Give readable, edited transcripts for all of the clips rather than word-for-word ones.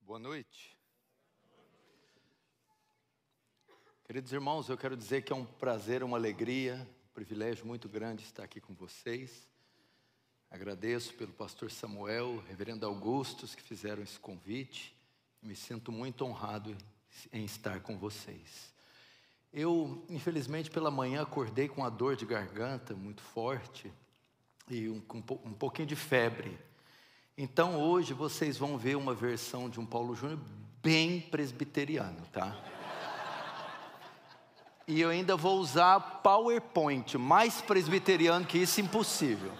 Boa noite. Queridos irmãos, eu quero dizer que é um prazer, uma alegria, um privilégio muito grande estar aqui com vocês. Agradeço pelo pastor Samuel, reverendo Augustos, que fizeram esse convite. Me sinto muito honrado em estar com vocês. Eu, infelizmente, pela manhã acordei com a dor de garganta muito forte e um pouquinho de febre. Então hoje vocês vão ver uma versão de um Paulo Júnior bem presbiteriano, tá? E eu ainda vou usar PowerPoint, mais presbiteriano que isso, impossível.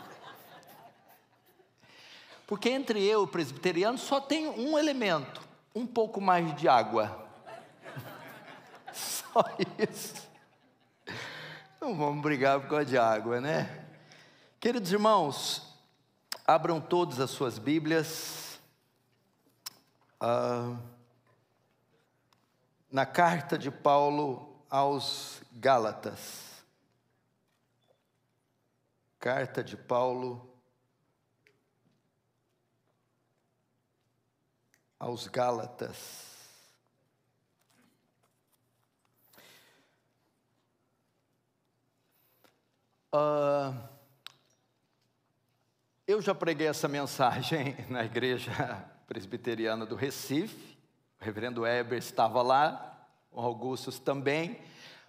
Porque entre eu e o presbiteriano só tem um elemento, um pouco mais de água. Só isso. Não vamos brigar por causa de água, né? Queridos irmãos, abram todas as suas Bíblias na carta de Paulo aos Gálatas. Carta de Paulo aos Gálatas. Eu já preguei essa mensagem na igreja presbiteriana do Recife. O reverendo Heber estava lá, o Augustus também.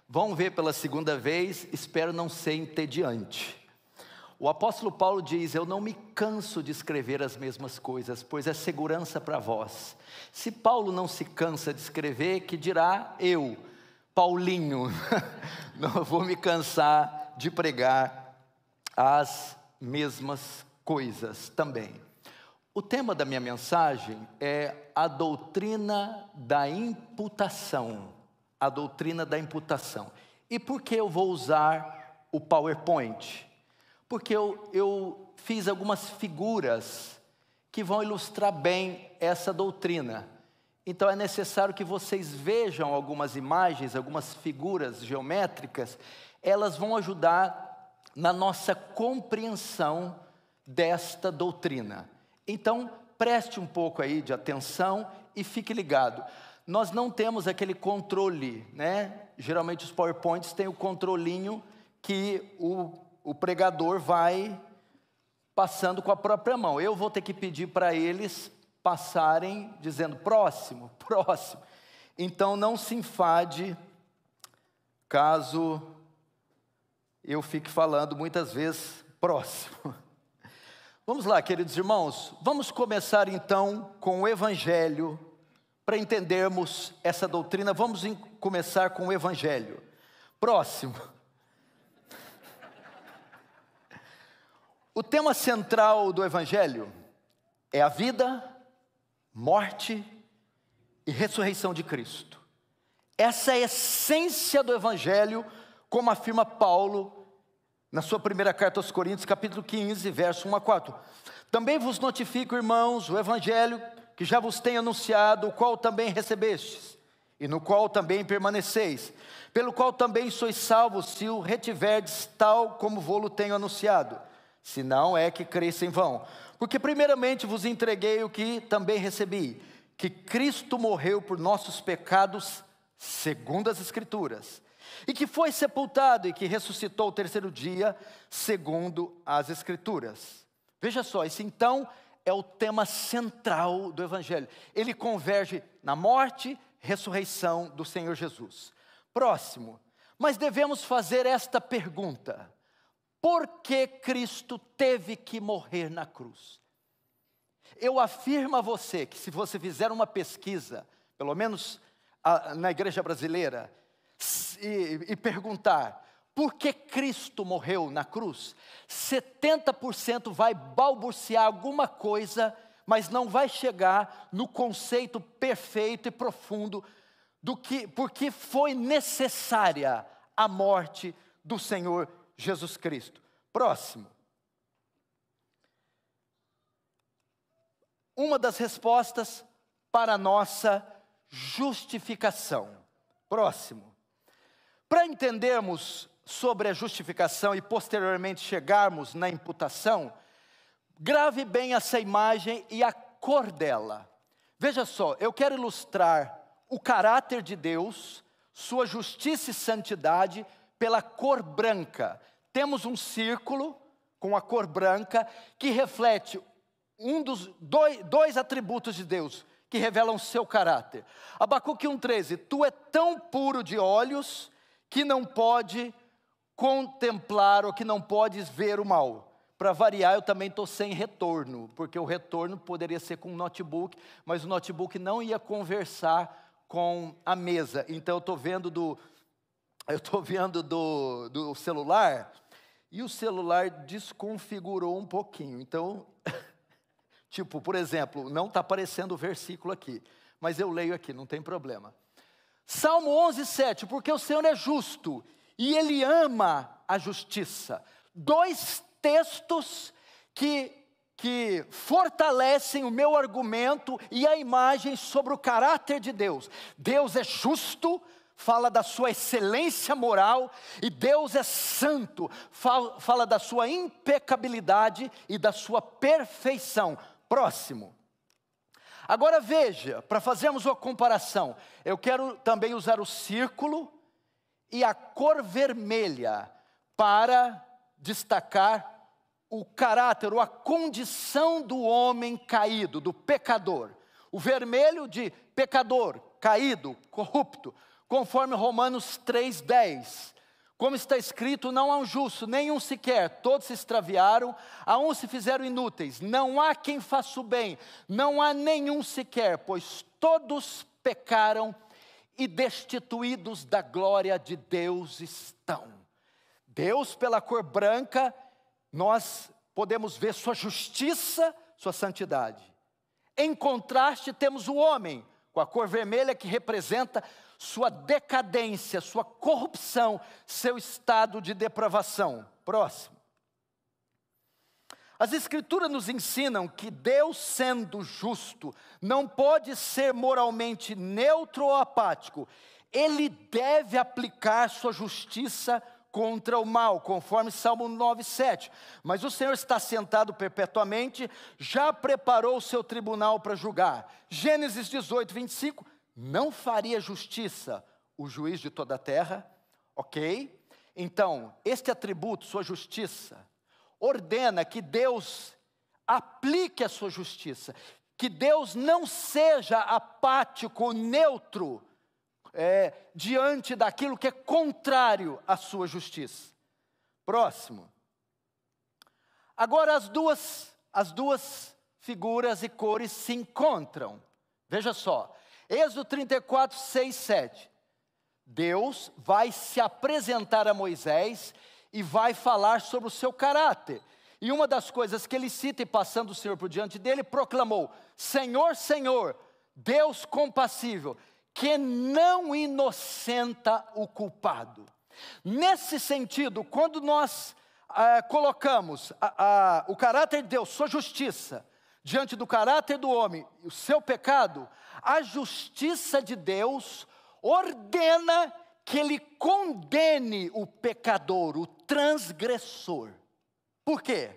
Vão ver pela segunda vez, espero não ser entediante. O apóstolo Paulo diz: eu não me canso de escrever as mesmas coisas, pois é segurança para vós. Se Paulo não se cansa de escrever, que dirá eu, Paulinho, não vou me cansar de pregar as mesmas coisas também. O tema da minha mensagem é a doutrina da imputação. A doutrina da imputação. E por que eu vou usar o PowerPoint? Porque eu fiz algumas figuras que vão ilustrar bem essa doutrina. Então é necessário que vocês vejam algumas imagens, algumas figuras geométricas. Elas vão ajudar na nossa compreensão desta doutrina. Então, preste um pouco aí de atenção e fique ligado. Nós não temos aquele controle, né? Geralmente os PowerPoints têm o controlinho que o pregador vai passando com a própria mão. Eu vou ter que pedir para eles passarem dizendo próximo, próximo. Então não se enfade caso eu fique falando muitas vezes próximo. Vamos lá, queridos irmãos, vamos começar então com o Evangelho, para entendermos essa doutrina. Vamos começar com o Evangelho. Próximo. O tema central do Evangelho é a vida, morte e ressurreição de Cristo. Essa é a essência do Evangelho, como afirma Paulo na sua primeira carta aos Coríntios, capítulo 15, verso 1 a 4. Também vos notifico, irmãos, o Evangelho que já vos tenho anunciado, o qual também recebestes, e no qual também permaneceis, pelo qual também sois salvos, se o retiverdes tal como vô-lo tenho anunciado, se não é que cresça em vão. Porque primeiramente vos entreguei o que também recebi, que Cristo morreu por nossos pecados, segundo as Escrituras, e que foi sepultado e que ressuscitou o terceiro dia, segundo as Escrituras. Veja só, esse então é o tema central do Evangelho. Ele converge na morte, ressurreição do Senhor Jesus. Próximo. Mas devemos fazer esta pergunta: por que Cristo teve que morrer na cruz? Eu afirmo a você que se você fizer uma pesquisa, pelo menos na igreja brasileira, e perguntar por que Cristo morreu na cruz, 70% vai balbuciar alguma coisa, mas não vai chegar no conceito perfeito e profundo do que, porque foi necessária a morte do Senhor Jesus Cristo. Próximo. Uma das respostas para a nossa justificação. Próximo. Para entendermos sobre a justificação e posteriormente chegarmos na imputação, grave bem essa imagem e a cor dela. Veja só, eu quero ilustrar o caráter de Deus, sua justiça e santidade pela cor branca. Temos um círculo com a cor branca que reflete dois atributos de Deus que revelam o seu caráter. Abacuque 1,13, tu é tão puro de olhos que não pode contemplar ou que não podes ver o mal. Para variar, eu também estou sem retorno, porque o retorno poderia ser com um notebook, mas o notebook não ia conversar com a mesa. Então eu estou vendo do celular, e o celular desconfigurou um pouquinho. Então, tipo, por exemplo, não está aparecendo o versículo aqui, mas eu leio aqui, não tem problema. Salmo 11:7, porque o Senhor é justo e Ele ama a justiça. Dois textos que fortalecem o meu argumento e a imagem sobre o caráter de Deus. Deus é justo, fala da sua excelência moral, e Deus é santo, fala da sua impecabilidade e da sua perfeição. Próximo. Agora veja, para fazermos uma comparação, eu quero também usar o círculo e a cor vermelha para destacar o caráter, ou a condição do homem caído, do pecador. O vermelho de pecador, caído, corrupto, conforme Romanos 3:10. Como está escrito, não há um justo, nenhum sequer, todos se extraviaram, a um se fizeram inúteis, não há quem faça o bem, não há nenhum sequer, pois todos pecaram e destituídos da glória de Deus estão. Deus, pela cor branca, nós podemos ver sua justiça, sua santidade. Em contraste, temos o homem, com a cor vermelha, que representa sua decadência, sua corrupção, seu estado de depravação. Próximo. As Escrituras nos ensinam que Deus, sendo justo, não pode ser moralmente neutro ou apático. Ele deve aplicar sua justiça contra o mal, conforme Salmo 9:7. Mas o Senhor está sentado perpetuamente, já preparou o seu tribunal para julgar. Gênesis 18:25, não faria justiça o juiz de toda a terra? Ok? Então, este atributo, sua justiça, ordena que Deus aplique a sua justiça, que Deus não seja apático, neutro, diante daquilo que é contrário à sua justiça. Próximo. Agora as duas figuras e cores se encontram. Veja só, Êxodo 34, 6, 7. Deus vai se apresentar a Moisés e vai falar sobre o seu caráter. E uma das coisas que ele cita, e passando o Senhor por diante dele, proclamou: Senhor, Senhor, Deus compassível, que não inocenta o culpado. Nesse sentido, quando nós colocamos o caráter de Deus, sua justiça, diante do caráter do homem, o seu pecado, a justiça de Deus ordena que ele condene o pecador, o transgressor. Por quê?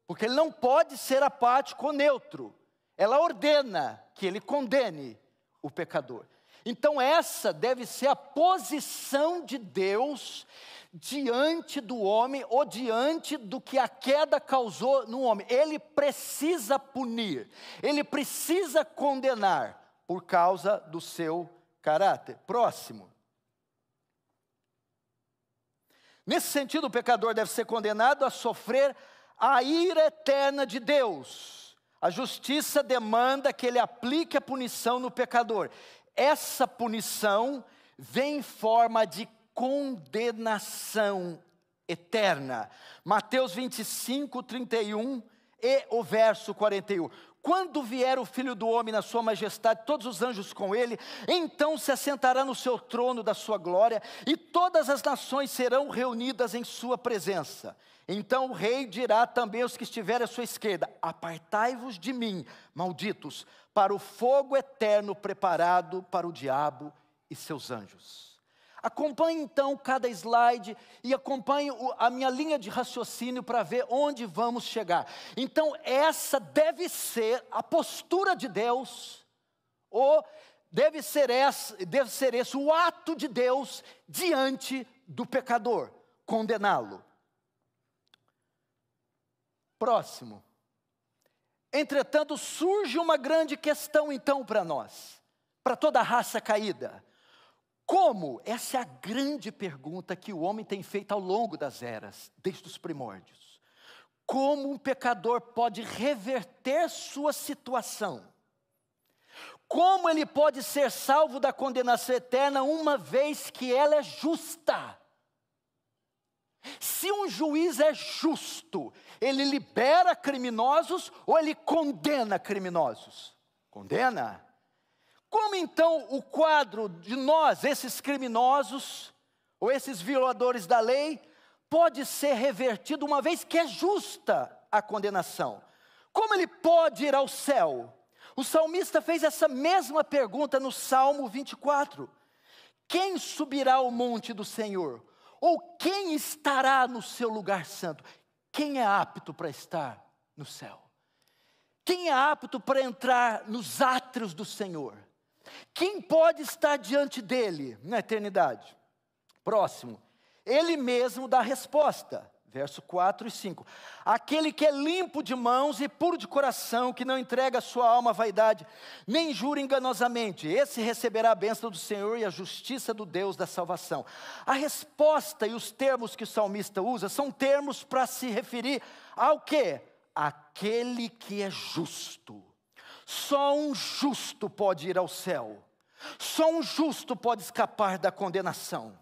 Porque ele não pode ser apático ou neutro. Ela ordena que ele condene o pecador. Então essa deve ser a posição de Deus diante do homem, ou diante do que a queda causou no homem. Ele precisa punir, ele precisa condenar, por causa do seu caráter. Próximo. Nesse sentido, o pecador deve ser condenado a sofrer a ira eterna de Deus. A justiça demanda que ele aplique a punição no pecador. Essa punição vem em forma de condenação eterna. Mateus 25, 31 e o verso 41. Quando vier o Filho do Homem na sua majestade, todos os anjos com ele, então se assentará no seu trono da sua glória, e todas as nações serão reunidas em sua presença. Então o rei dirá também aos que estiverem à sua esquerda: apartai-vos de mim, malditos, para o fogo eterno preparado para o diabo e seus anjos. Acompanhe então cada slide e acompanhe a minha linha de raciocínio para ver onde vamos chegar. Então essa deve ser a postura de Deus Ou deve ser esse o ato de Deus diante do pecador, condená-lo. Próximo. Entretanto, surge uma grande questão então para nós, para toda a raça caída. Como? Essa é a grande pergunta que o homem tem feito ao longo das eras, desde os primórdios. Como um pecador pode reverter sua situação? Como ele pode ser salvo da condenação eterna uma vez que ela é justa? Se um juiz é justo, ele libera criminosos ou ele condena criminosos? Condena. Como então o quadro de nós, esses criminosos, ou esses violadores da lei, pode ser revertido uma vez que é justa a condenação? Como ele pode ir ao céu? O salmista fez essa mesma pergunta no Salmo 24. Quem subirá ao monte do Senhor? Ou quem estará no seu lugar santo? Quem é apto para estar no céu? Quem é apto para entrar nos átrios do Senhor? Quem pode estar diante dele na eternidade? Próximo, ele mesmo dá a resposta, verso 4 e 5. Aquele que é limpo de mãos e puro de coração, que não entrega a sua alma à vaidade, nem jura enganosamente, esse receberá a bênção do Senhor e a justiça do Deus da salvação. A resposta e os termos que o salmista usa são termos para se referir ao quê? Aquele que é justo. Só um justo pode ir ao céu. Só um justo pode escapar da condenação.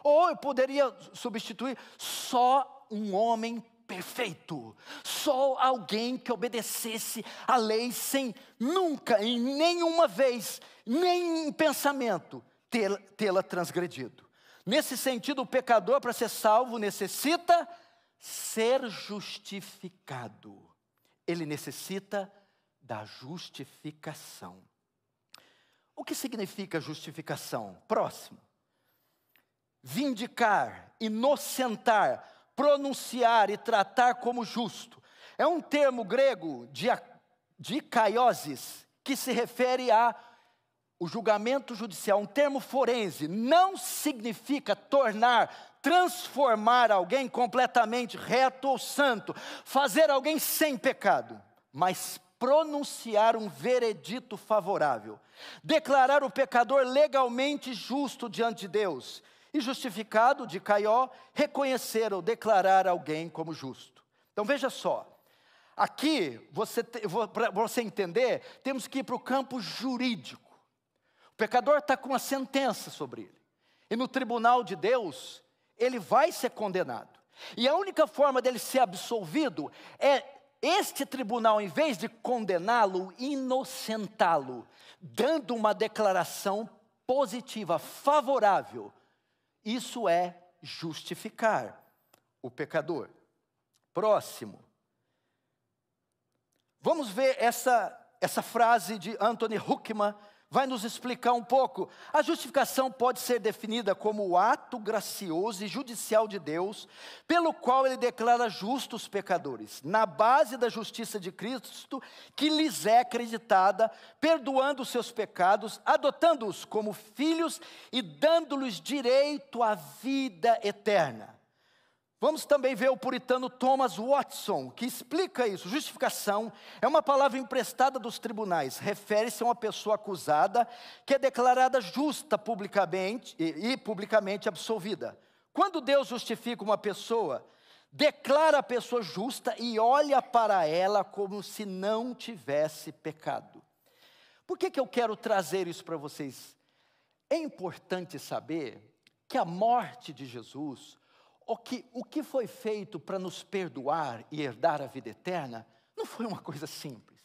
Ou eu poderia substituir, só um homem perfeito. Só alguém que obedecesse a lei sem nunca, em nenhuma vez, nem em pensamento, tê-la transgredido. Nesse sentido, o pecador, para ser salvo, necessita ser justificado. Ele necessita da justificação. O que significa justificação? Próximo. Vindicar, inocentar, pronunciar e tratar como justo. É um termo grego de kaioses, que se refere ao julgamento judicial, um termo forense. Não significa tornar, transformar alguém completamente reto ou santo, fazer alguém sem pecado, mas pronunciar um veredito favorável, declarar o pecador legalmente justo diante de Deus, e justificado, de kaió, reconhecer ou declarar alguém como justo. Então veja só, aqui, para você entender, temos que ir para o campo jurídico. O pecador está com uma sentença sobre ele, e no tribunal de Deus, ele vai ser condenado. E a única forma dele ser absolvido é este tribunal, em vez de condená-lo, inocentá-lo, dando uma declaração positiva, favorável. Isso é justificar o pecador. Próximo. Vamos ver essa frase de Anthony Huckman, vai nos explicar um pouco. A justificação pode ser definida como o ato gracioso e judicial de Deus, pelo qual ele declara justos os pecadores, na base da justiça de Cristo, que lhes é acreditada, perdoando os seus pecados, adotando-os como filhos e dando-lhes direito à vida eterna. Vamos também ver o puritano Thomas Watson, que explica isso. Justificação é uma palavra emprestada dos tribunais. Refere-se a uma pessoa acusada que é declarada justa publicamente e publicamente absolvida. Quando Deus justifica uma pessoa, declara a pessoa justa e olha para ela como se não tivesse pecado. Por que eu quero trazer isso para vocês? É importante saber que a morte de Jesus, o que foi feito para nos perdoar e herdar a vida eterna, não foi uma coisa simples.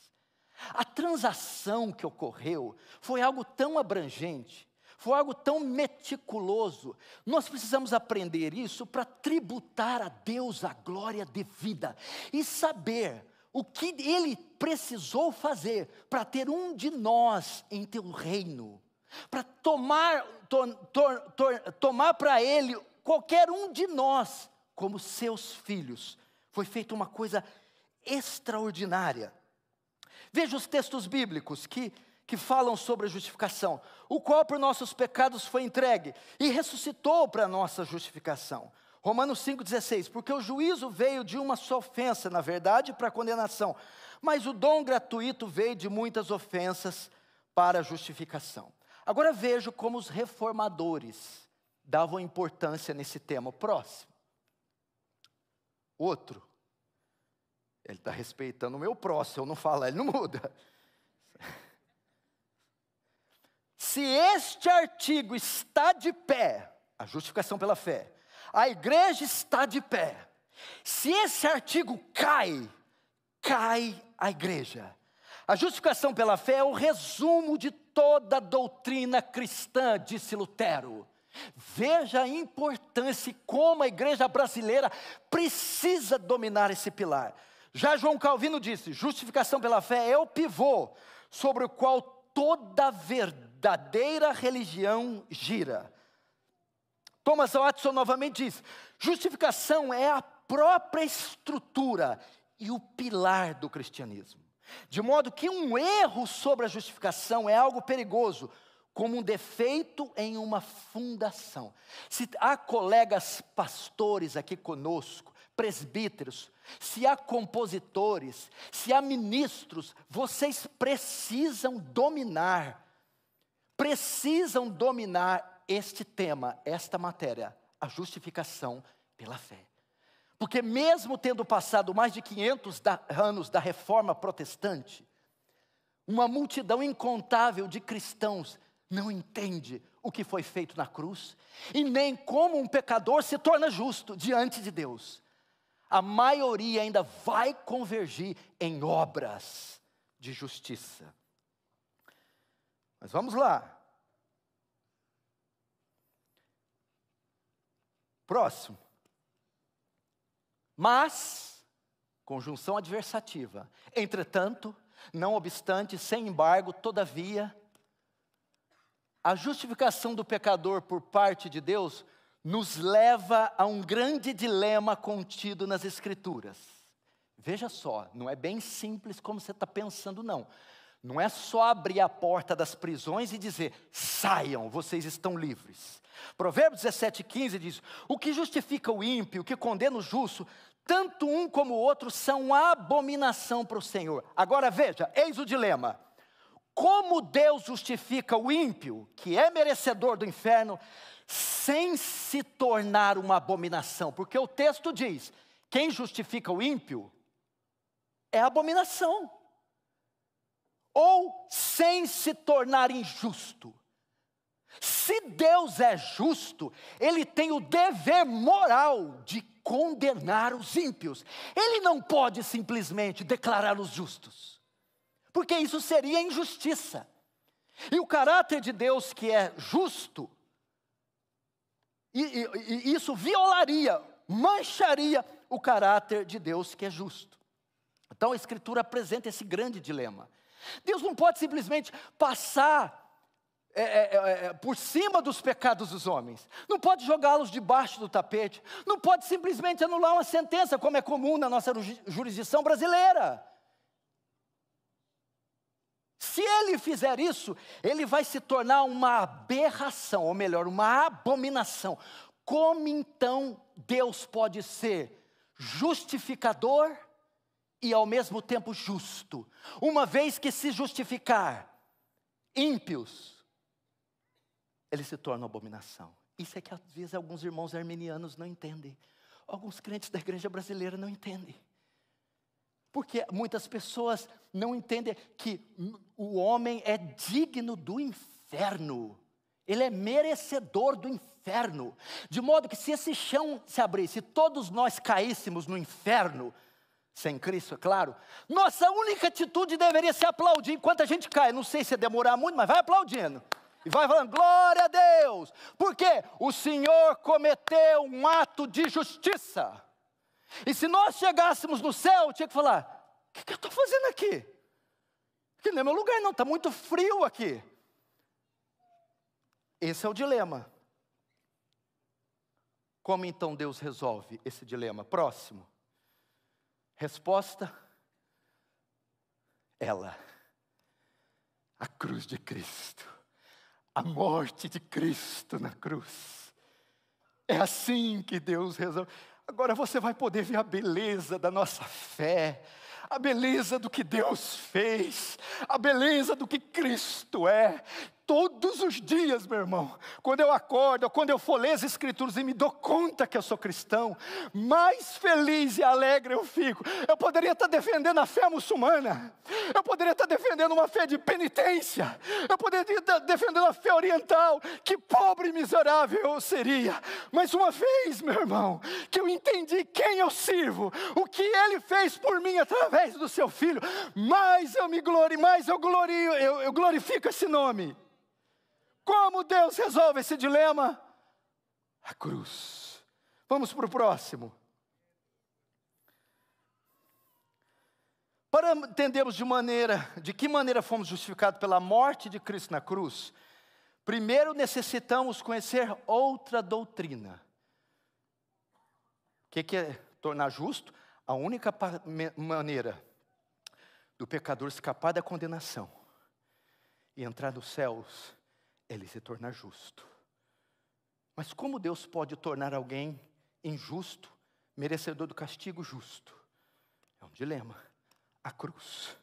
A transação que ocorreu foi algo tão abrangente, foi algo tão meticuloso. Nós precisamos aprender isso para tributar a Deus a glória devida e saber o que Ele precisou fazer para ter um de nós em teu reino, para tomar para Ele qualquer um de nós como seus filhos. Foi feita uma coisa extraordinária. Veja os textos bíblicos que que falam sobre a justificação, o qual por nossos pecados foi entregue e ressuscitou para a nossa justificação. Romanos 5,16, porque o juízo veio de uma só ofensa, na verdade, para a condenação, mas o dom gratuito veio de muitas ofensas para a justificação. Agora vejo como os reformadores davam importância nesse tema. Próximo. Outro. Ele está respeitando o meu próximo, eu não falo, ele não muda. Se este artigo está de pé, a justificação pela fé, a igreja está de pé. Se esse artigo cai, cai a igreja. A justificação pela fé é o resumo de toda a doutrina cristã, disse Lutero. Veja a importância e como a igreja brasileira precisa dominar esse pilar. Já João Calvino disse, justificação pela fé é o pivô sobre o qual toda verdadeira religião gira. Thomas Watson novamente diz, justificação é a própria estrutura e o pilar do cristianismo. De modo que um erro sobre a justificação é algo perigoso, como um defeito em uma fundação. Se há colegas pastores aqui conosco, presbíteros, se há compositores, se há ministros, vocês precisam dominar este tema, esta matéria, a justificação pela fé. Porque mesmo tendo passado mais de 500 anos da reforma protestante, uma multidão incontável de cristãos não entende o que foi feito na cruz, e nem como um pecador se torna justo diante de Deus. A maioria ainda vai convergir em obras de justiça. Mas vamos lá. Próximo. Mas, conjunção adversativa. Entretanto, não obstante, sem embargo, todavia, a justificação do pecador por parte de Deus nos leva a um grande dilema contido nas Escrituras. Veja só, não é bem simples como você está pensando, não. Não é só abrir a porta das prisões e dizer, saiam, vocês estão livres. Provérbios 17,15 diz, o que justifica o ímpio, o que condena o justo, tanto um como o outro são abominação para o Senhor. Agora veja, eis o dilema. Como Deus justifica o ímpio, que é merecedor do inferno, sem se tornar uma abominação? Porque o texto diz, quem justifica o ímpio é abominação. Ou sem se tornar injusto. Se Deus é justo, Ele tem o dever moral de condenar os ímpios. Ele não pode simplesmente declarar os justos, porque isso seria injustiça. E o caráter de Deus que é justo, e isso violaria, mancharia o caráter de Deus que é justo. Então a Escritura apresenta esse grande dilema. Deus não pode simplesmente passar por cima dos pecados dos homens, não pode jogá-los debaixo do tapete, não pode simplesmente anular uma sentença, como é comum na nossa jurisdição brasileira. Se ele fizer isso, ele vai se tornar uma aberração, ou melhor, uma abominação. Como então Deus pode ser justificador e ao mesmo tempo justo? Uma vez que se justificar ímpios, ele se torna uma abominação. Isso é que às vezes alguns irmãos arminianos não entendem. Alguns crentes da igreja brasileira não entendem. Porque muitas pessoas não entendem que o homem é digno do inferno. Ele é merecedor do inferno. De modo que se esse chão se abrisse, todos nós caíssemos no inferno, sem Cristo, é claro, nossa única atitude deveria ser aplaudir enquanto a gente cai. Não sei se demorar muito, mas vai aplaudindo. E vai falando, glória a Deus. Porque o Senhor cometeu um ato de justiça. E se nós chegássemos no céu, eu tinha que falar, o que eu estou fazendo aqui? Aqui não é meu lugar não, está muito frio aqui. Esse é o dilema. Como então Deus resolve esse dilema? Próximo. Resposta, ela. A cruz de Cristo, a morte de Cristo na cruz. É assim que Deus resolve. Agora você vai poder ver a beleza da nossa fé, a beleza do que Deus fez, a beleza do que Cristo é. Todos os dias, meu irmão, quando eu acordo, quando eu for ler as Escrituras e me dou conta que eu sou cristão, mais feliz e alegre eu fico. Eu poderia estar defendendo a fé muçulmana, eu poderia estar defendendo uma fé de penitência, eu poderia estar defendendo a fé oriental, que pobre e miserável eu seria. Mas uma vez, meu irmão, que eu entendi quem eu sirvo, o que Ele fez por mim através do Seu Filho, mais eu me glorio, mais eu glorifico esse nome. Como Deus resolve esse dilema? A cruz. Vamos para o próximo. Para entendermos de que maneira fomos justificados pela morte de Cristo na cruz, primeiro necessitamos conhecer outra doutrina. O que é tornar justo? A única maneira do pecador escapar da condenação e entrar nos céus, ele se tornar justo. Mas como Deus pode tornar alguém injusto, merecedor do castigo justo? É um dilema. A cruz.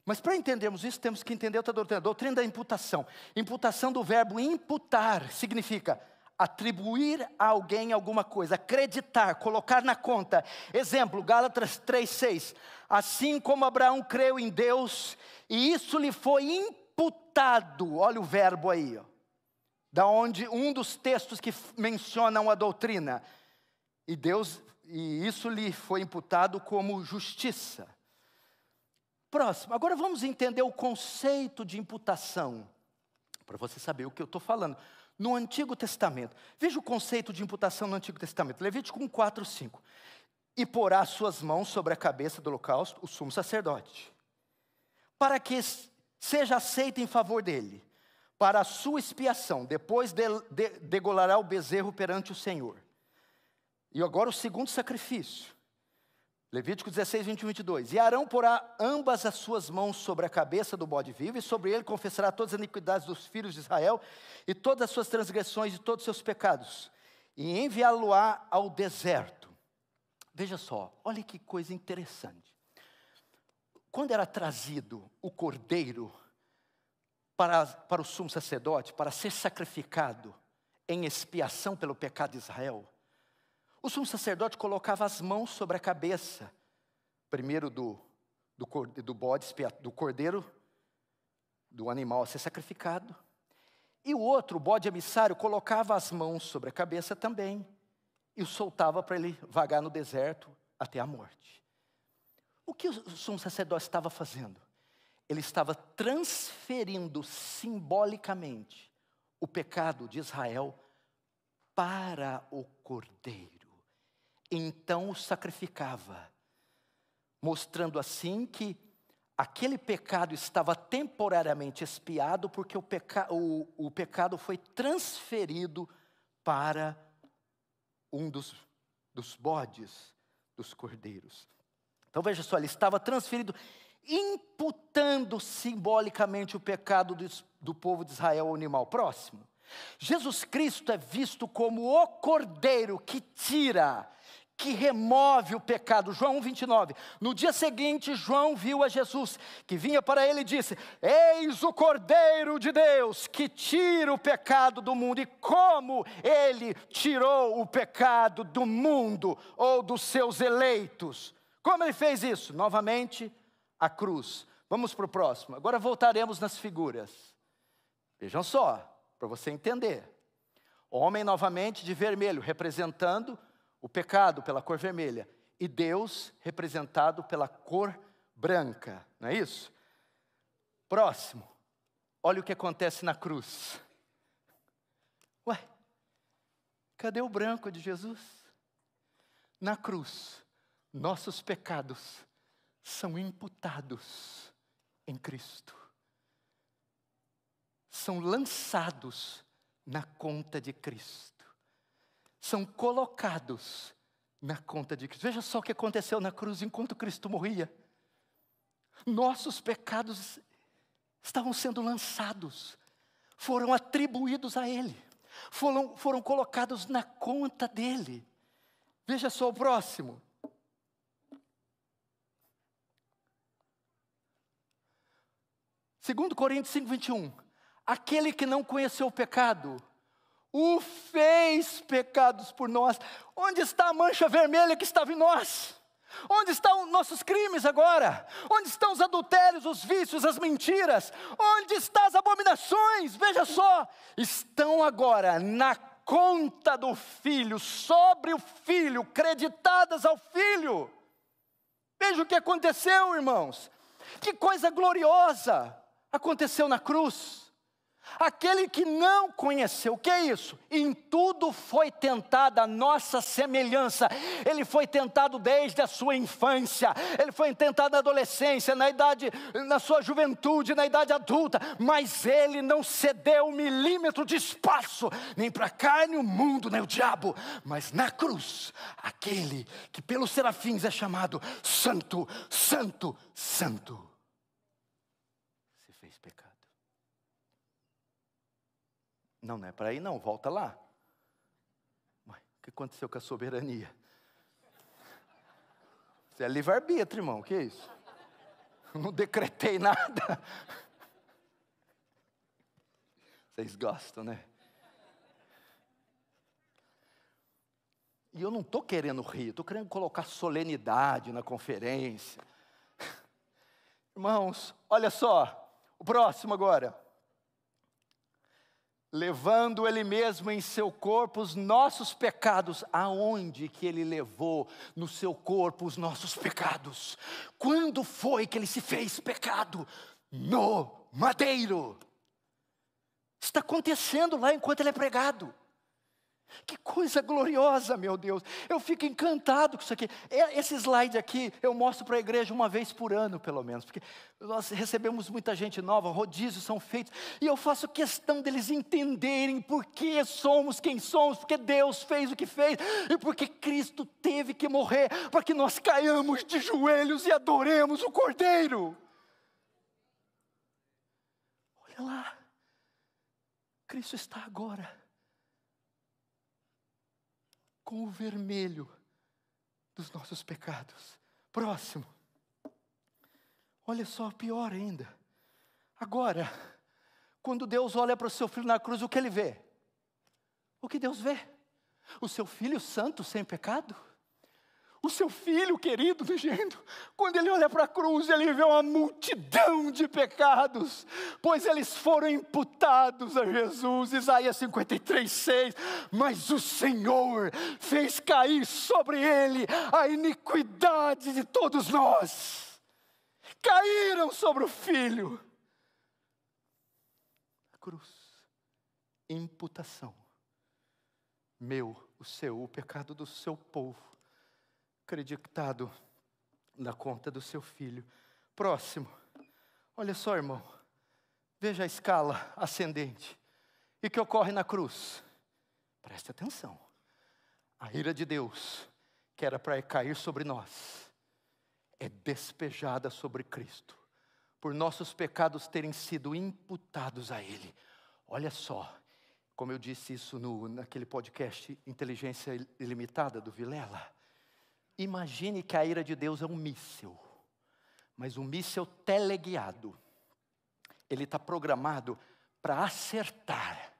Mas para entendermos isso, temos que entender outra doutrina. A doutrina da imputação. Imputação do verbo imputar significa atribuir a alguém alguma coisa, acreditar, colocar na conta. Exemplo, Gálatas 3:6. Assim como Abraão creu em Deus, e isso lhe foi imputado. Olha o verbo aí, ó. Da onde um dos textos que mencionam a doutrina. E isso lhe foi imputado como justiça. Próximo, agora vamos entender o conceito de imputação, para você saber o que eu estou falando. No Antigo Testamento, veja o conceito de imputação no Antigo Testamento, Levítico 1:4-5. E porá suas mãos sobre a cabeça do holocausto, o sumo sacerdote, para que seja aceito em favor dele, para a sua expiação, depois degolará o bezerro perante o Senhor. E agora o segundo sacrifício. Levítico 16, 21 e 22. E Arão porá ambas as suas mãos sobre a cabeça do bode vivo, e sobre ele confessará todas as iniquidades dos filhos de Israel, e todas as suas transgressões e todos os seus pecados, e enviá-lo-á ao deserto. Veja só, olha que coisa interessante. Quando era trazido o cordeiro para o sumo sacerdote, para ser sacrificado em expiação pelo pecado de Israel, o sumo sacerdote colocava as mãos sobre a cabeça, primeiro do bode, do cordeiro, do animal a ser sacrificado, e o outro, o bode emissário, colocava as mãos sobre a cabeça também, e o soltava para ele vagar no deserto até a morte. O que o sumo sacerdote estava fazendo? Ele estava transferindo simbolicamente o pecado de Israel para o cordeiro. Então o sacrificava, mostrando assim que aquele pecado estava temporariamente expiado, porque o pecado foi transferido para um dos bodes, dos cordeiros. Então veja só, ele estava transferido, imputando simbolicamente o pecado do povo de Israel ao animal. Próximo. Jesus Cristo é visto como o cordeiro que tira, que remove o pecado. João 1:29. No dia seguinte, João viu a Jesus, que vinha para ele e disse: eis o Cordeiro de Deus, que tira o pecado do mundo. E como ele tirou o pecado do mundo, ou dos seus eleitos? Como ele fez isso? Novamente, a cruz. Vamos para o próximo. Agora voltaremos nas figuras. Vejam só, para você entender. Homem novamente de vermelho, representando o pecado pela cor vermelha, e Deus representado pela cor branca, não é isso? Próximo, olha o que acontece na cruz. Ué, cadê o branco de Jesus? Na cruz, nossos pecados são imputados em Cristo, são lançados na conta de Cristo, são colocados na conta de Cristo. Veja só o que aconteceu na cruz enquanto Cristo morria. Nossos pecados estavam sendo lançados, foram atribuídos a Ele, foram colocados na conta dEle. Veja só o próximo. Segundo Coríntios 5:21, aquele que não conheceu o pecado, o fez pecados por nós. Onde está a mancha vermelha que estava em nós? Onde estão nossos crimes agora? Onde estão os adultérios, os vícios, as mentiras? Onde estão as abominações? Veja só, estão agora na conta do Filho, sobre o Filho, creditadas ao Filho. Veja o que aconteceu, irmãos. Que coisa gloriosa aconteceu na cruz. Aquele que não conheceu, o que é isso? Em tudo foi tentada a nossa semelhança. Ele foi tentado desde a sua infância, ele foi tentado na adolescência, na sua juventude, na idade adulta, mas ele não cedeu 1 milímetro de espaço, nem para a carne, o mundo, nem o diabo, mas na cruz, aquele que pelos serafins é chamado Santo, Santo, Santo, se fez pecado. Não é para aí não, volta lá. Mas, o que aconteceu com a soberania? Você é livre-arbítrio, irmão, o que é isso? Eu não decretei nada. Vocês gostam, né? E eu não estou querendo rir, estou querendo colocar solenidade na conferência. Irmãos, olha só, o próximo agora. Levando Ele mesmo em seu corpo os nossos pecados. Aonde que Ele levou no seu corpo os nossos pecados? Quando foi que Ele se fez pecado? No madeiro. Está acontecendo lá enquanto Ele é pregado. Que coisa gloriosa, meu Deus. Eu fico encantado com isso aqui. Esse slide aqui eu mostro para a igreja uma vez por ano, pelo menos, porque nós recebemos muita gente nova, rodízios são feitos, e eu faço questão deles entenderem por que somos quem somos, porque Deus fez o que fez, e porque Cristo teve que morrer, para que nós caiamos de joelhos e adoremos o Cordeiro. Olha lá, Cristo está agora com o vermelho dos nossos pecados. Próximo. Olha só, pior ainda. Agora, quando Deus olha para o seu filho na cruz, o que Ele vê? O que Deus vê? O seu filho santo, sem pecado? O seu filho querido, nojento, quando ele olha para a cruz, ele vê uma multidão de pecados, pois eles foram imputados a Jesus. Isaías 53:6, mas o Senhor fez cair sobre ele a iniquidade de todos nós. Caíram sobre o Filho. A cruz, imputação, meu, o seu, o pecado do seu povo, acreditado na conta do seu filho. Próximo. Olha só, irmão. Veja a escala ascendente. E o que ocorre na cruz? Preste atenção. A ira de Deus, que era para cair sobre nós, é despejada sobre Cristo, por nossos pecados terem sido imputados a Ele. Olha só, como eu disse isso naquele podcast Inteligência Ilimitada do Vilela. Imagine que a ira de Deus é um míssil, mas um míssil teleguiado. Ele está programado para acertar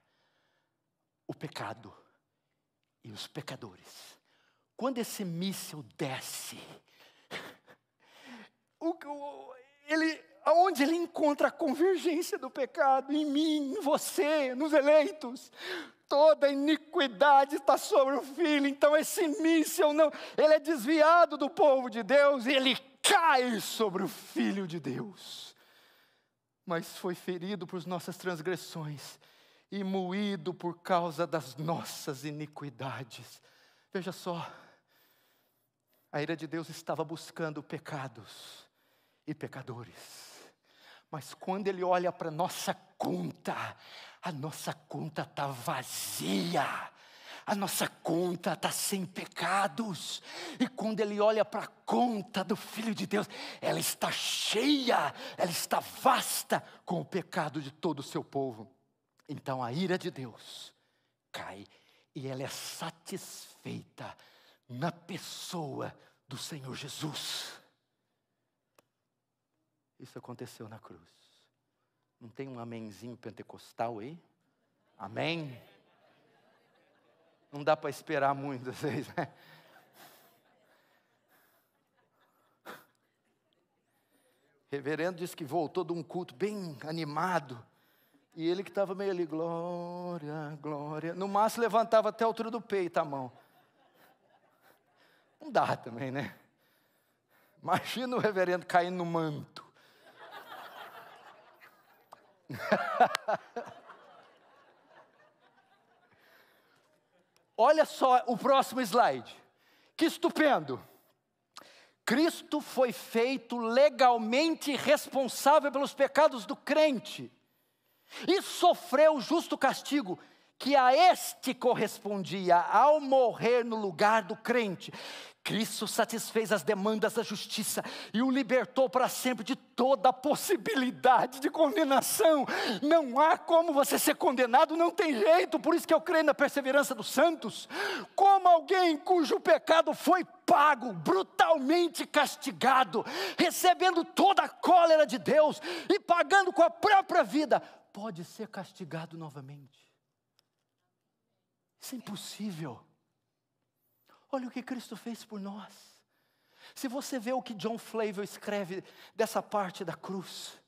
o pecado e os pecadores. Quando esse míssil desce, aonde ele encontra a convergência do pecado? Em mim, em você, nos eleitos. Toda iniquidade está sobre o Filho. Então esse míssil ele é desviado do povo de Deus e ele cai sobre o Filho de Deus. Mas foi ferido por nossas transgressões e moído por causa das nossas iniquidades. Veja só, a ira de Deus estava buscando pecados e pecadores. Mas quando Ele olha para a nossa conta está vazia. A nossa conta está sem pecados. E quando ele olha para a conta do Filho de Deus, ela está cheia, ela está vasta com o pecado de todo o seu povo. Então a ira de Deus cai e ela é satisfeita na pessoa do Senhor Jesus. Isso aconteceu na cruz. Não tem um amenzinho pentecostal aí? Amém? Não dá para esperar muito, vocês, né? O reverendo disse que voltou de um culto bem animado. E ele que estava meio ali, glória, glória. No máximo levantava até a altura do peito a mão. Não dá também, né? Imagina o reverendo caindo no manto. Olha só o próximo slide. Que estupendo. Cristo foi feito legalmente responsável pelos pecados do crente. E sofreu o justo castigo que a este correspondia ao morrer no lugar do crente. Cristo satisfez as demandas da justiça e o libertou para sempre de toda a possibilidade de condenação. Não há como você ser condenado, não tem jeito. Por isso que eu creio na perseverança dos santos. Como alguém cujo pecado foi pago, brutalmente castigado, recebendo toda a cólera de Deus e pagando com a própria vida, pode ser castigado novamente. Isso é impossível. Olha o que Cristo fez por nós. Se você vê o que John Flavel escreve dessa parte da cruz,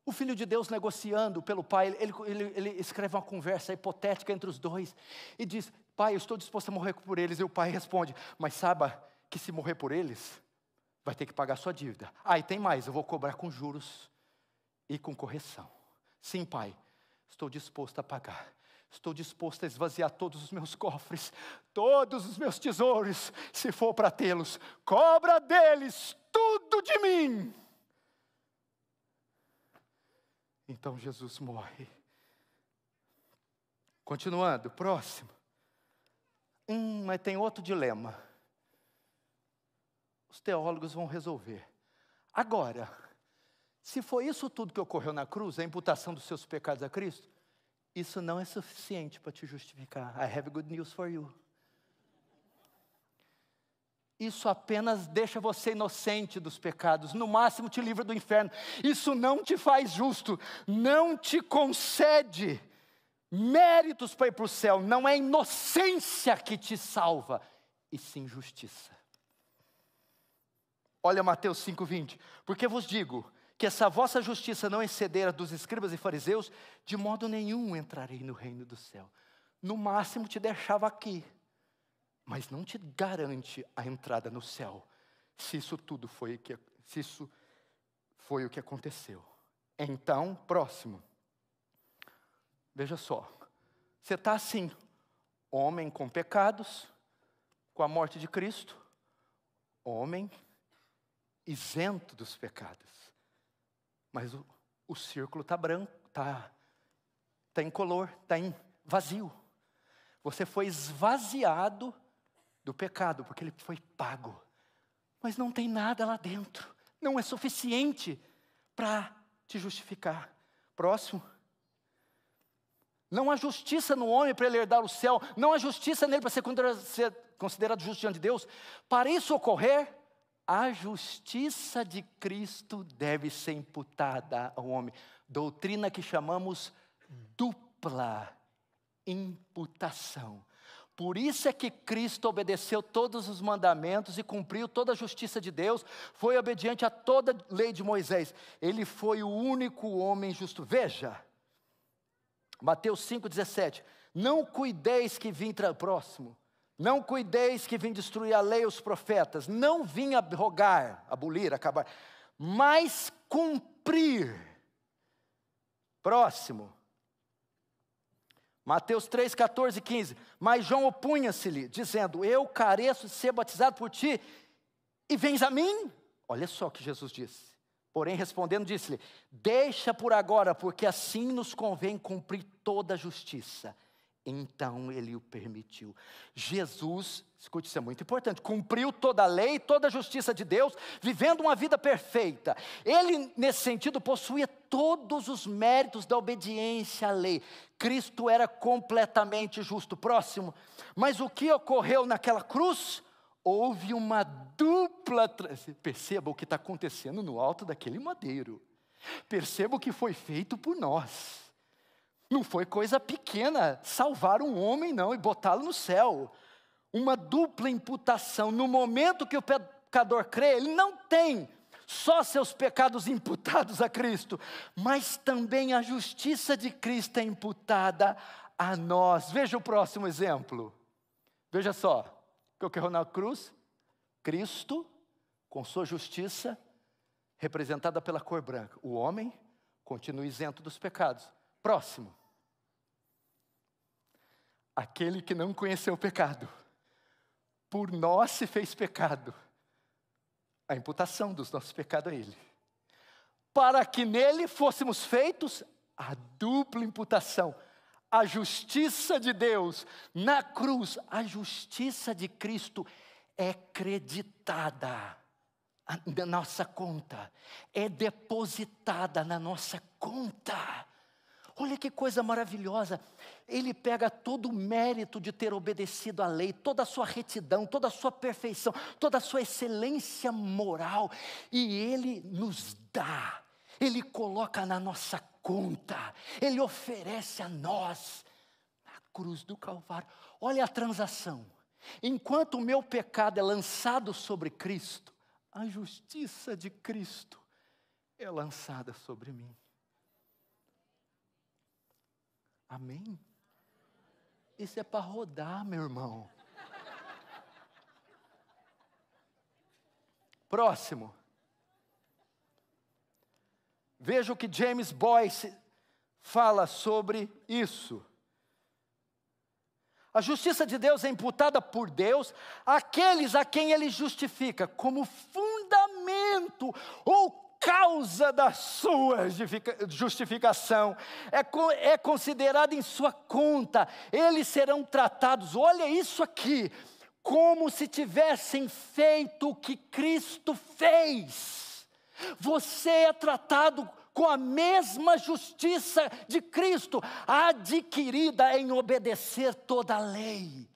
o Filho de Deus negociando pelo Pai, ele escreve uma conversa hipotética entre os dois, e diz, Pai, eu estou disposto a morrer por eles, e o Pai responde, mas saiba que se morrer por eles, vai ter que pagar sua dívida. E tem mais, eu vou cobrar com juros e com correção. Sim, Pai, estou disposto a pagar. Estou disposto a esvaziar todos os meus cofres, todos os meus tesouros, se for para tê-los. Cobra deles tudo de mim. Então Jesus morre. Continuando, próximo. Mas tem outro dilema. Os teólogos vão resolver. Agora, se foi isso tudo que ocorreu na cruz, a imputação dos seus pecados a Cristo, isso não é suficiente para te justificar. I have good news for you. Isso apenas deixa você inocente dos pecados, no máximo te livra do inferno. Isso não te faz justo, não te concede méritos para ir para o céu. Não é inocência que te salva, e sim justiça. Olha Mateus 5:20. Porque vos digo que essa vossa justiça não exceder a dos escribas e fariseus, de modo nenhum entrarei no reino do céu. No máximo te deixava aqui, mas não te garante a entrada no céu, se isso foi o que aconteceu. Então, próximo. Veja só, você está assim, homem com pecados, com a morte de Cristo, homem isento dos pecados. Mas o círculo está branco, está incolor, está vazio. Você foi esvaziado do pecado, porque ele foi pago. Mas não tem nada lá dentro. Não é suficiente para te justificar. Próximo. Não há justiça no homem para ele herdar o céu. Não há justiça nele para ser considerado justo diante de Deus. Para isso ocorrer, a justiça de Cristo deve ser imputada ao homem. Doutrina que chamamos dupla imputação. Por isso é que Cristo obedeceu todos os mandamentos e cumpriu toda a justiça de Deus. Foi obediente a toda a lei de Moisés. Ele foi o único homem justo. Veja, Mateus 5,17. Não cuideis que vim próximo. Não cuideis que vim destruir a lei e os profetas. Não vim abrogar, abolir, acabar, mas cumprir. Próximo. Mateus 3, 14 e 15. Mas João opunha-se-lhe, dizendo, eu careço de ser batizado por ti, e vens a mim? Olha só o que Jesus disse. Porém, respondendo, disse-lhe, deixa por agora, porque assim nos convém cumprir toda a justiça. Então ele o permitiu. Jesus, escute, isso é muito importante, cumpriu toda a lei, toda a justiça de Deus, vivendo uma vida perfeita. Ele, nesse sentido, possuía todos os méritos da obediência à lei. Cristo era completamente justo. Próximo. Mas o que ocorreu naquela cruz? Houve uma dupla... Perceba o que está acontecendo no alto daquele madeiro. Perceba o que foi feito por nós. Não foi coisa pequena salvar um homem, não, e botá-lo no céu. Uma dupla imputação. No momento que o pecador crê, ele não tem só seus pecados imputados a Cristo, mas também a justiça de Cristo é imputada a nós. Veja o próximo exemplo. Veja só, o que ocorreu na cruz? Cristo, com sua justiça, representada pela cor branca. O homem continua isento dos pecados. Próximo. Aquele que não conheceu o pecado, por nós se fez pecado. A imputação dos nossos pecados a Ele. Para que nele fôssemos feitos a dupla imputação. A justiça de Deus na cruz, a justiça de Cristo é creditada na nossa conta. É depositada na nossa conta. Olha que coisa maravilhosa, ele pega todo o mérito de ter obedecido à lei, toda a sua retidão, toda a sua perfeição, toda a sua excelência moral, e ele nos dá, ele coloca na nossa conta, ele oferece a nós, na cruz do Calvário. Olha a transação, enquanto o meu pecado é lançado sobre Cristo, a justiça de Cristo é lançada sobre mim. Amém? Isso é para rodar, meu irmão. Próximo. Veja o que James Boyce fala sobre isso. A justiça de Deus é imputada por Deus àqueles a quem Ele justifica, como fundamento ou causa da sua justificação, é considerado em sua conta, eles serão tratados, olha isso aqui, como se tivessem feito o que Cristo fez. Você é tratado com a mesma justiça de Cristo, adquirida em obedecer toda a lei.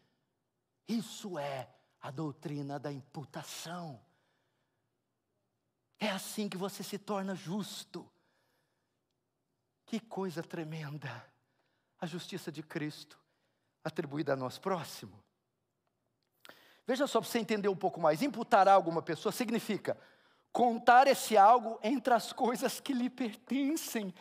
Isso é a doutrina da imputação. É assim que você se torna justo. Que coisa tremenda. A justiça de Cristo atribuída a nós. Próximo. Veja só para você entender um pouco mais. Imputar algo a alguma pessoa significa contar esse algo entre as coisas que lhe pertencem.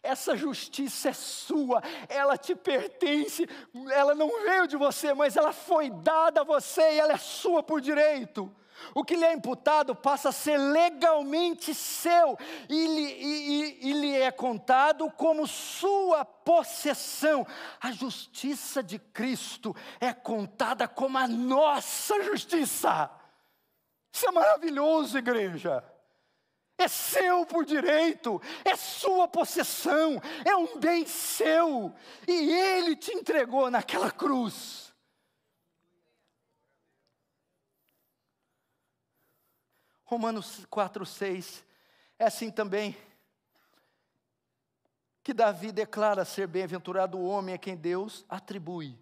Essa justiça é sua, ela te pertence, ela não veio de você, mas ela foi dada a você e ela é sua por direito. O que lhe é imputado passa a ser legalmente seu e lhe é contado como sua possessão. A justiça de Cristo é contada como a nossa justiça. Isso é maravilhoso, igreja. É seu por direito, é sua possessão, é um bem seu, e Ele te entregou naquela cruz. Romanos 4:6, é assim também que Davi declara ser bem-aventurado o homem a quem Deus atribui,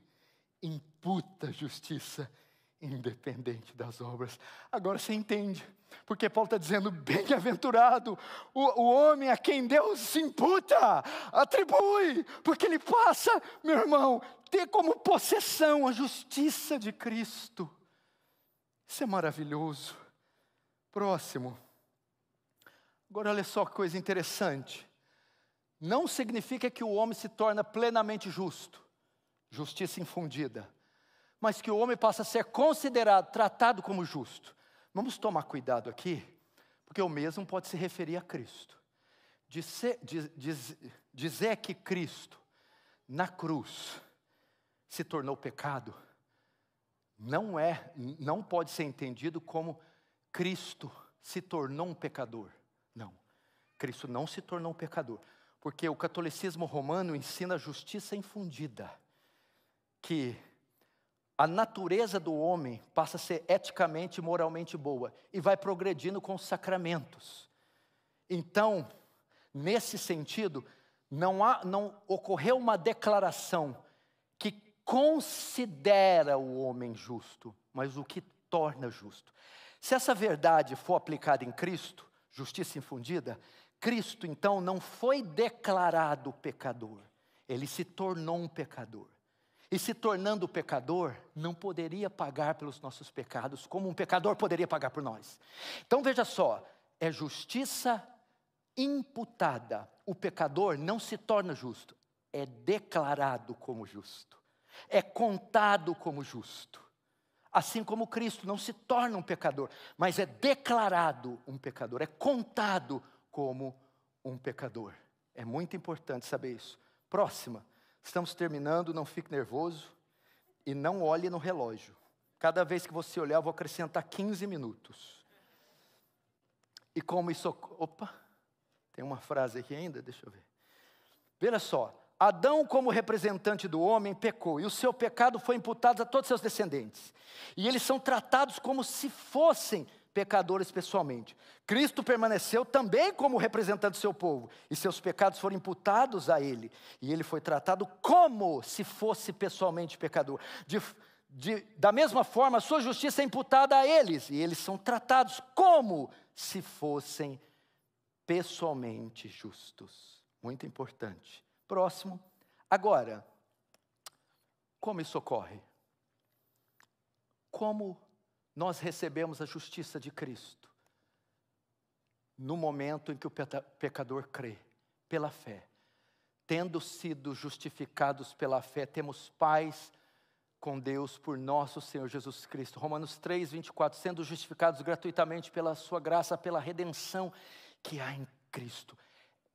imputa justiça, independente das obras. Agora você entende, porque Paulo está dizendo, bem-aventurado o homem a quem Deus se imputa, atribui, porque ele passa, meu irmão, ter como possessão a justiça de Cristo. Isso é maravilhoso. Próximo. Agora olha só que coisa interessante. Não significa que o homem se torna plenamente justo, justiça infundida, mas que o homem passa a ser considerado, tratado como justo. Vamos tomar cuidado aqui, porque o mesmo pode se referir a Cristo. Dizer que Cristo, na cruz, se tornou pecado, não pode ser entendido como Cristo se tornou um pecador. Não, Cristo não se tornou um pecador, porque o catolicismo romano ensina a justiça infundida. que a natureza do homem passa a ser eticamente e moralmente boa e vai progredindo com os sacramentos. Então, nesse sentido, não ocorreu uma declaração que considera o homem justo, mas o que torna justo. Se essa verdade for aplicada em Cristo, justiça infundida, Cristo então não foi declarado pecador, ele se tornou um pecador. E se tornando pecador, não poderia pagar pelos nossos pecados, como um pecador poderia pagar por nós. Então veja só, é justiça imputada. O pecador não se torna justo, é declarado como justo, é contado como justo. Assim como Cristo não se torna um pecador, mas é declarado um pecador, é contado como um pecador. É muito importante saber isso. Próxima. Estamos terminando, não fique nervoso e não olhe no relógio. Cada vez que você olhar, eu vou acrescentar 15 minutos. E como isso... Opa, tem uma frase aqui ainda, deixa eu ver. Veja só, Adão como representante do homem pecou, e o seu pecado foi imputado a todos seus descendentes. E eles são tratados como se fossem pecadores pessoalmente. Cristo permaneceu também como representante do seu povo, e seus pecados foram imputados a ele, e ele foi tratado como se fosse pessoalmente pecador. Da mesma forma, a sua justiça é imputada a eles, e eles são tratados como se fossem pessoalmente justos. Muito importante. Próximo. Agora, como isso ocorre? Como nós recebemos a justiça de Cristo? No momento em que o pecador crê, pela fé. Tendo sido justificados pela fé, temos paz com Deus por nosso Senhor Jesus Cristo. Romanos 3, 24, sendo justificados gratuitamente pela sua graça, pela redenção que há em Cristo.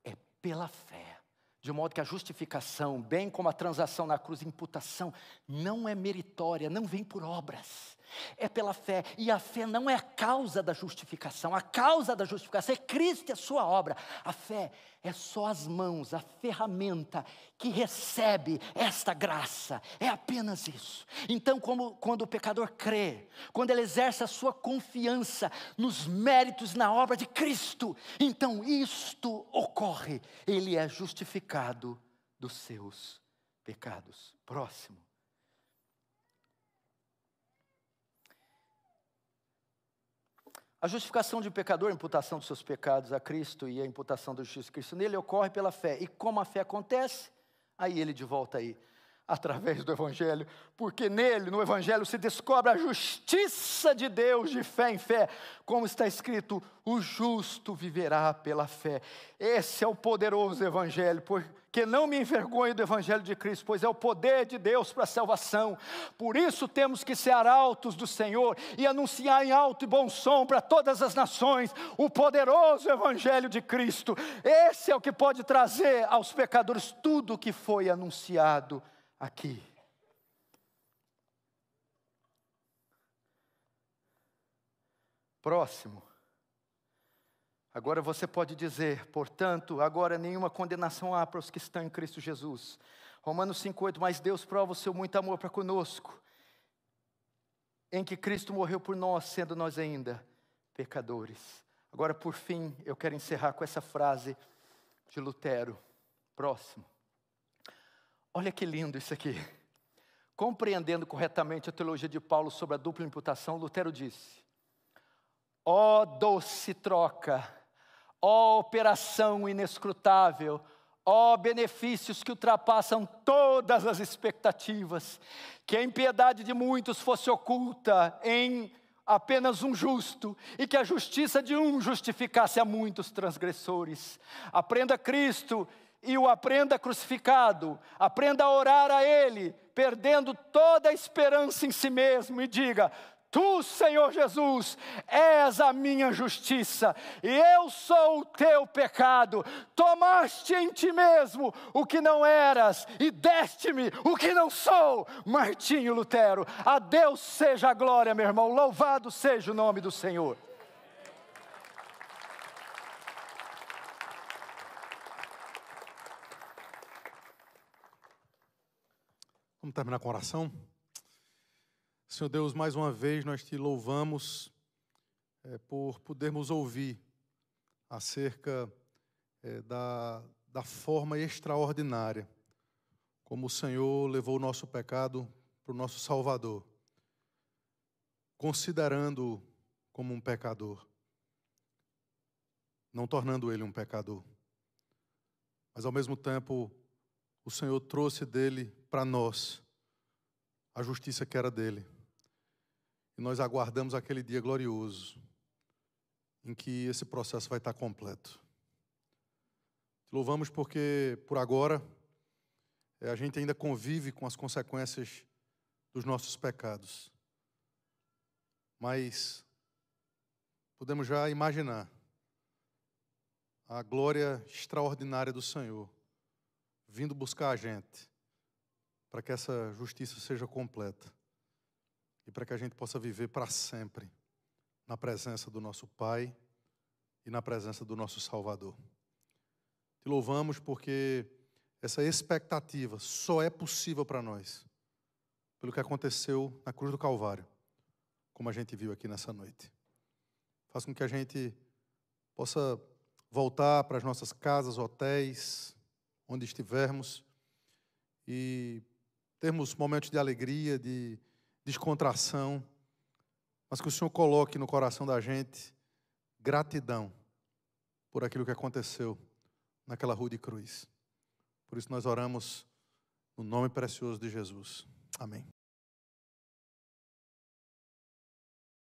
É pela fé. De modo que a justificação, bem como a transação na cruz, imputação, não é meritória, não vem por obras. É pela fé, e a fé não é a causa da justificação. A causa da justificação é Cristo e a sua obra. A fé é só as mãos, a ferramenta que recebe esta graça. É apenas isso. Então, quando o pecador crê, quando ele exerce a sua confiança nos méritos, na obra de Cristo, então isto ocorre. Ele é justificado dos seus pecados. Próximo. A justificação de um pecador, a imputação dos seus pecados a Cristo e a imputação da justiça de Cristo nele ocorre pela fé. E como a fé acontece? Aí ele de volta aí, através do Evangelho, porque nele, no Evangelho, se descobre a justiça de Deus de fé em fé, como está escrito, o justo viverá pela fé. Esse é o poderoso Evangelho, porque não me envergonho do Evangelho de Cristo, pois é o poder de Deus para a salvação. Por isso temos que ser arautos do Senhor e anunciar em alto e bom som para todas as nações o poderoso Evangelho de Cristo. Esse é o que pode trazer aos pecadores tudo o que foi anunciado aqui. Próximo. Agora você pode dizer, portanto, agora nenhuma condenação há para os que estão em Cristo Jesus. Romanos 5,8, mas Deus prova o seu muito amor para conosco, em que Cristo morreu por nós, sendo nós ainda pecadores. Agora, por fim, eu quero encerrar com essa frase de Lutero. Próximo. Olha que lindo isso aqui. Compreendendo corretamente a teologia de Paulo sobre a dupla imputação, Lutero disse: ó doce troca, ó operação inescrutável, ó benefícios que ultrapassam todas as expectativas, que a impiedade de muitos fosse oculta em apenas um justo, e que a justiça de um justificasse a muitos transgressores. Aprenda Cristo e o aprenda crucificado, aprenda a orar a Ele, perdendo toda a esperança em si mesmo, e diga: Tu, Senhor Jesus, és a minha justiça, e eu sou o teu pecado. Tomaste em ti mesmo o que não eras, e deste-me o que não sou. Martinho Lutero. A Deus seja a glória, meu irmão, louvado seja o nome do Senhor. Vamos terminar com oração? Senhor Deus, mais uma vez nós te louvamos por podermos ouvir acerca da forma extraordinária como o Senhor levou o nosso pecado para o nosso Salvador, considerando-o como um pecador, não tornando ele um pecador. Mas ao mesmo tempo, o Senhor trouxe dele para nós a justiça que era dele. E nós aguardamos aquele dia glorioso em que esse processo vai estar completo. Te louvamos porque, por agora, a gente ainda convive com as consequências dos nossos pecados. Mas podemos já imaginar a glória extraordinária do Senhor vindo buscar a gente para que essa justiça seja completa e para que a gente possa viver para sempre na presença do nosso Pai e na presença do nosso Salvador. Te louvamos porque essa expectativa só é possível para nós pelo que aconteceu na cruz do Calvário, como a gente viu aqui nessa noite. Faz com que a gente possa voltar para as nossas casas, hotéis, onde estivermos, e termos momentos de alegria, de descontração, mas que o Senhor coloque no coração da gente gratidão por aquilo que aconteceu naquela rude cruz. Por isso nós oramos no nome precioso de Jesus. Amém.